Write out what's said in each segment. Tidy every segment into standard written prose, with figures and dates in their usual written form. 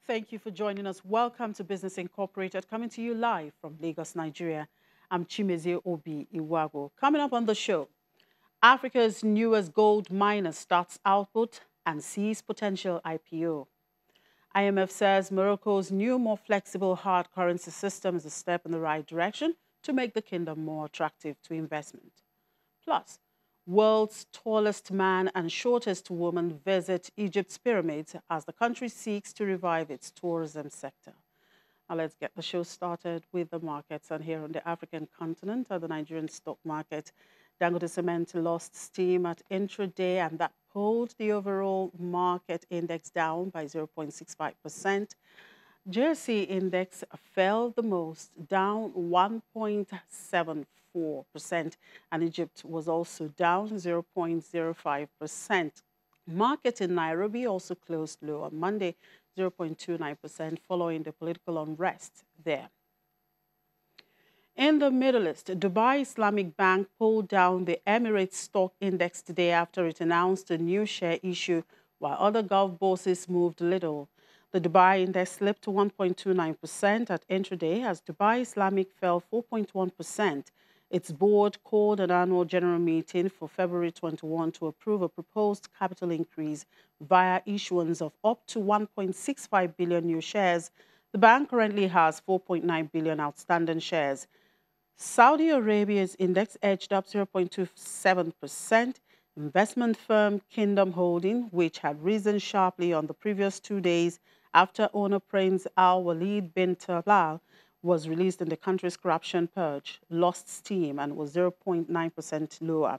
Thank you for joining us. Welcome to Business Incorporated, coming to you live from Lagos, Nigeria. I'm Chimezie Obi Iwago. Coming up on the show, Africa's newest gold miner starts output and sees potential IPO. IMF says Morocco's new, more flexible hard currency system is a step in the right direction to make the kingdom more attractive to investment. Plus, world's tallest man and shortest woman visit Egypt's pyramids as the country seeks to revive its tourism sector. Now let's get the show started with the markets. And here on the African continent, at the Nigerian stock market, Dangote Cement lost steam at intraday, and that pulled the overall market index down by 0.65%. JSE index fell the most, down 1.74%, and Egypt was also down 0.05%. Market in Nairobi also closed low on Monday, 0.29%, following the political unrest there. In the Middle East, Dubai Islamic Bank pulled down the Emirates stock index today after it announced a new share issue, while other Gulf bosses moved little. The Dubai index slipped to 1.29% at intraday as Dubai Islamic fell 4.1%. Its board called an annual general meeting for February 21 to approve a proposed capital increase via issuance of up to 1.65 billion new shares. The bank currently has 4.9 billion outstanding shares. Saudi Arabia's index edged up 0.27%. Investment firm Kingdom Holding, which had risen sharply on the previous 2 days after owner Prince Al Walid bin Talal was released in the country's corruption purge, lost steam and was 0.9% lower.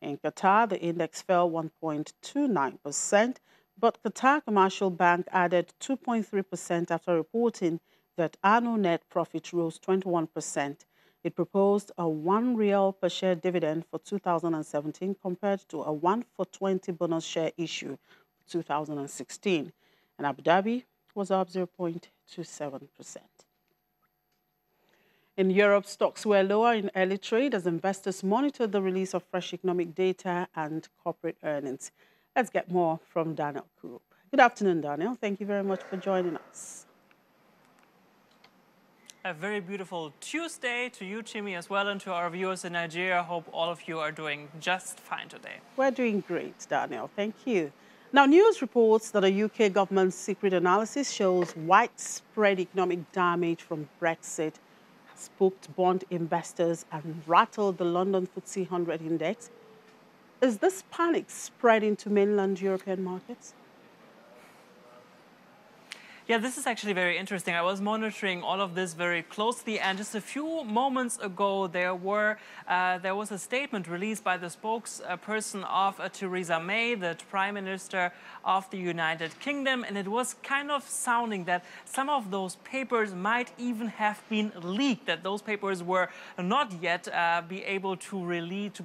In Qatar, the index fell 1.29%, but Qatar Commercial Bank added 2.3% after reporting that annual net profit rose 21%. It proposed a 1 real per share dividend for 2017 compared to a 1 for 20 bonus share issue for 2016. And Abu Dhabi was up 0.27%. In Europe, stocks were lower in early trade as investors monitored the release of fresh economic data and corporate earnings. Let's get more from Daniel Koop. Good afternoon, Daniel. Thank you very much for joining us. A very beautiful Tuesday to you, Chimi, as well, and to our viewers in Nigeria. I hope all of you are doing just fine today. We're doing great, Daniel. Thank you. Now, news reports that a UK government's secret analysis shows widespread economic damage from Brexit has spooked bond investors and rattled the London FTSE 100 index. Is this panic spreading to mainland European markets? Yeah, this is actually very interesting. I was monitoring all of this very closely, and just a few moments ago, there was a statement released by the spokesperson of Theresa May, the Prime Minister of the United Kingdom, and it was kind of sounding that some of those papers might even have been leaked, that those papers were not yet be able to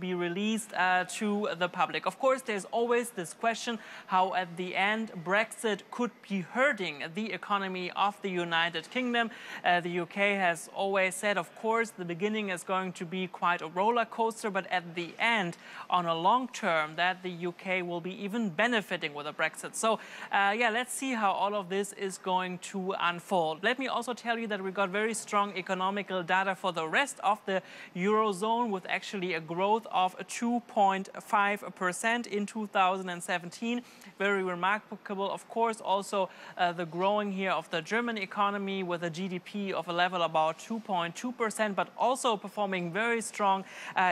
be released to the public. Of course, there's always this question how at the end Brexit could be hurting the economy of the United Kingdom. The UK has always said, of course, the beginning is going to be quite a roller coaster, but at the end, on a long term, that the UK will be even benefiting with a Brexit. So, yeah, let's see how all of this is going to unfold. Let me also tell you that we got very strong economical data for the rest of the Eurozone, with actually a growth of 2.5% in 2017. Very remarkable, of course, also the growing here of the German economy with a GDP of a level about 2.2%, but also performing very strong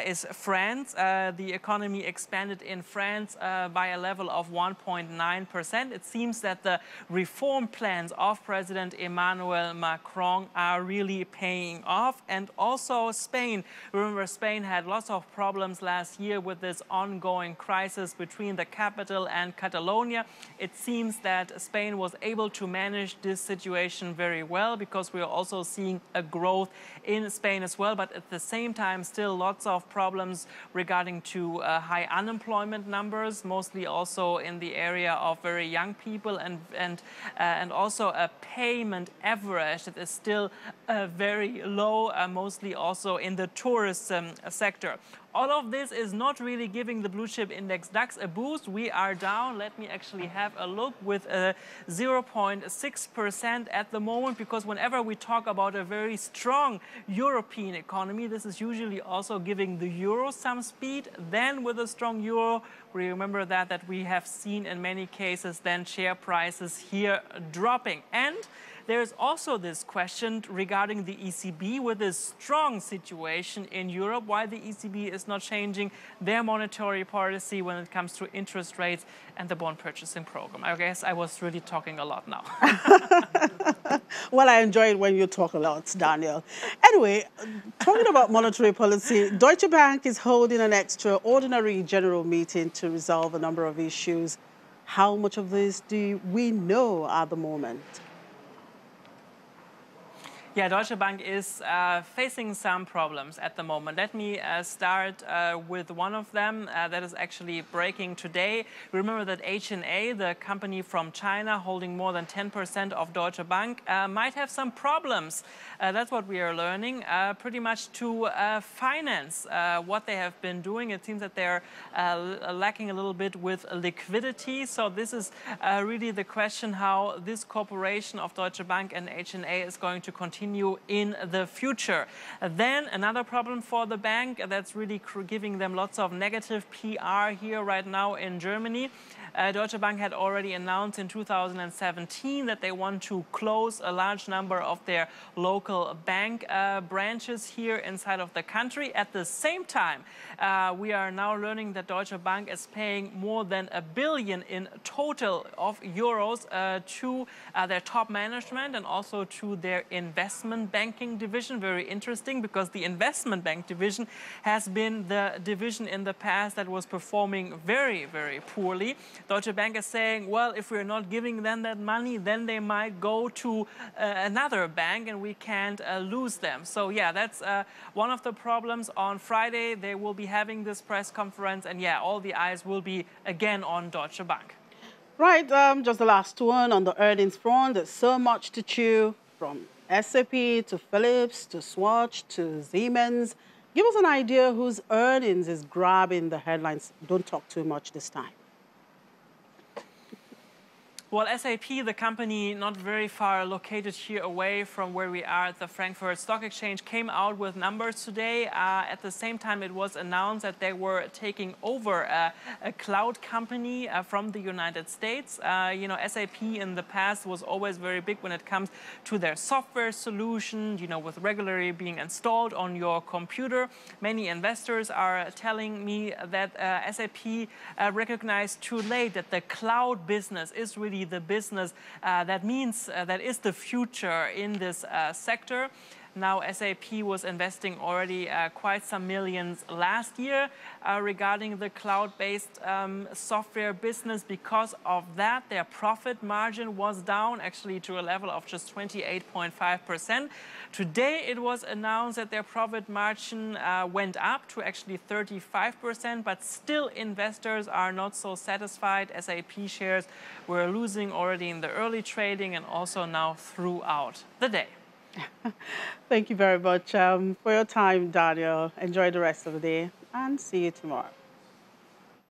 is France. The economy expanded in France by a level of 1.9%. It seems that the reform plans of President Emmanuel Macron are really paying off. And also Spain. Remember, Spain had lots of problems last year with this ongoing crisis between the capital and Catalonia. It seems that Spain was able to manage this situation very well, because we are also seeing a growth in Spain as well, but at the same time still lots of problems regarding to high unemployment numbers, mostly also in the area of very young people, and also a payment average that is still very low, mostly also in the tourism sector. all of this is not really giving the blue chip index DAX a boost. We are down. Let me actually have a look with a 0.6% at the moment, because whenever we talk about a very strong European economy, this is usually also giving the euro some speed. Then with a strong euro, we remember that we have seen in many cases then share prices here dropping. And there's also this question regarding the ECB with this strong situation in Europe, why the ECB is not changing their monetary policy when it comes to interest rates and the bond purchasing program. I guess I was really talking a lot now. Well, I enjoy it when you talk a lot, Daniel. Anyway, talking about monetary policy, Deutsche Bank is holding an extraordinary general meeting to resolve a number of issues. How much of this do we know at the moment? Yeah, Deutsche Bank is facing some problems at the moment. Let me start with one of them that is actually breaking today. Remember that H&A, the company from China holding more than 10% of Deutsche Bank, might have some problems. That's what we are learning, pretty much to finance what they have been doing. It seems that they're lacking a little bit with liquidity. So this is really the question how this cooperation of Deutsche Bank and H&A is going to continue in the future. Then another problem for the bank that's really giving them lots of negative PR here right now in Germany. Deutsche Bank had already announced in 2017 that they want to close a large number of their local bank branches here inside of the country. At the same time, we are now learning that Deutsche Bank is paying more than €1 billion in total of euros to their top management and also to their investment banking division. Very interesting, because the investment bank division has been the division in the past that was performing very, very poorly. Deutsche Bank is saying, well, if we're not giving them that money, then they might go to another bank and we can't lose them. So yeah, that's one of the problems. On Friday, they will be having this press conference, and yeah, all the eyes will be again on Deutsche Bank. Right, just the last one on the earnings front. There's so much to chew, from SAP to Philips to Swatch to Siemens. Give us an idea whose earnings is grabbing the headlines. Don't talk too much this time. Well, SAP, the company not very far located here away from where we are at the Frankfurt Stock Exchange, came out with numbers today. At the same time, it was announced that they were taking over a cloud company from the United States. You know, SAP in the past was always very big when it comes to their software solution, you know, with regularly being installed on your computer. Many investors are telling me that SAP recognized too late that the cloud business is really the business that is the future in this sector. Now, SAP was investing already quite some millions last year regarding the cloud-based software business. Because of that, their profit margin was down actually to a level of just 28.5%. Today, it was announced that their profit margin went up to actually 35%, but still investors are not so satisfied. SAP shares were losing already in the early trading and also now throughout the day. Thank you very much for your time, Daniel. Enjoy the rest of the day and see you tomorrow.